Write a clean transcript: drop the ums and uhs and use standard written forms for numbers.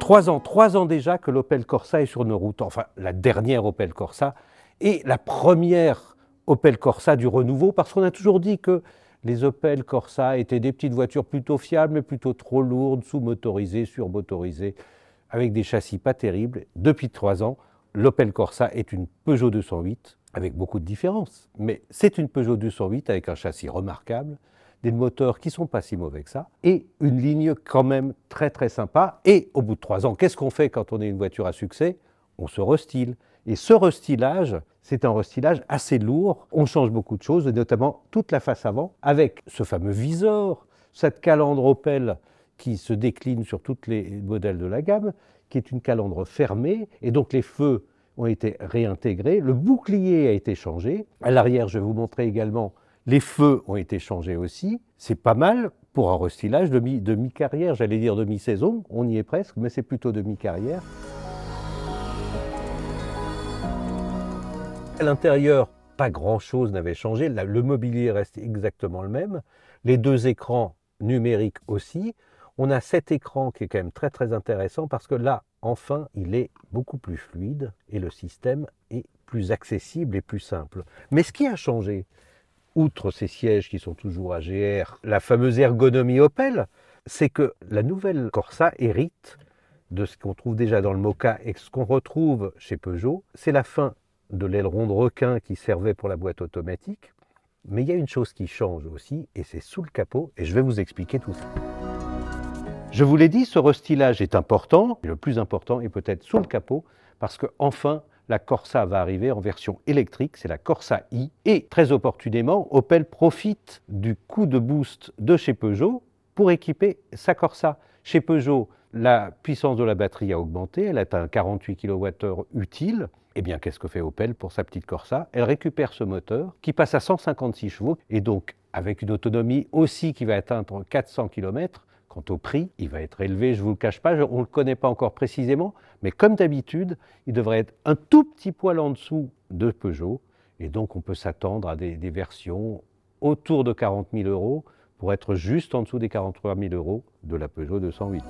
3 ans déjà que l'Opel Corsa est sur nos routes, enfin la dernière Opel Corsa et la première Opel Corsa du renouveau, parce qu'on a toujours dit que les Opel Corsa étaient des petites voitures plutôt fiables, mais plutôt trop lourdes, sous-motorisées, surmotorisées, avec des châssis pas terribles. Depuis 3 ans, l'Opel Corsa est une Peugeot 208, avec beaucoup de différences, mais c'est une Peugeot 208 avec un châssis remarquable, des moteurs qui ne sont pas si mauvais que ça, et une ligne quand même très très sympa. Et au bout de 3 ans, qu'est-ce qu'on fait quand on est une voiture à succès? On se restyle. Et ce restylage, c'est un restylage assez lourd. On change beaucoup de choses, et notamment toute la face avant, avec ce fameux visor, cette calandre Opel qui se décline sur tous les modèles de la gamme, qui est une calandre fermée, et donc les feux ont été réintégrés, le bouclier a été changé. À l'arrière, je vais vous montrer également, les feux ont été changés aussi. C'est pas mal pour un restylage de mi-carrière, j'allais dire de mi-saison, on y est presque, mais c'est plutôt de mi-carrière. À l'intérieur, pas grand-chose n'avait changé, le mobilier reste exactement le même, les 2 écrans numériques aussi. On a cet écran qui est quand même très très intéressant parce que là, enfin, il est beaucoup plus fluide et le système est plus accessible et plus simple. Mais ce qui a changé, outre ces sièges qui sont toujours AGR, la fameuse ergonomie Opel, c'est que la nouvelle Corsa hérite de ce qu'on trouve déjà dans le Mokka et ce qu'on retrouve chez Peugeot. C'est la fin de l'aileron de requin qui servait pour la boîte automatique. Mais il y a une chose qui change aussi, et c'est sous le capot, et je vais vous expliquer tout ça. Je vous l'ai dit, ce restylage est important, et le plus important est peut-être sous le capot, parce que enfin la Corsa va arriver en version électrique, c'est la Corsa i, et très opportunément, Opel profite du coup de boost de chez Peugeot pour équiper sa Corsa. Chez Peugeot, la puissance de la batterie a augmenté, elle atteint 48 kWh utile. Eh bien, qu'est-ce que fait Opel pour sa petite Corsa? Elle récupère ce moteur qui passe à 156 chevaux, et donc avec une autonomie aussi qui va atteindre 400 km. Quant au prix, il va être élevé, je ne vous le cache pas, on ne le connaît pas encore précisément, mais comme d'habitude, il devrait être un tout petit poil en dessous de Peugeot, et donc on peut s'attendre à des versions autour de 40 000 € pour être juste en dessous des 43 000 € de la Peugeot 208.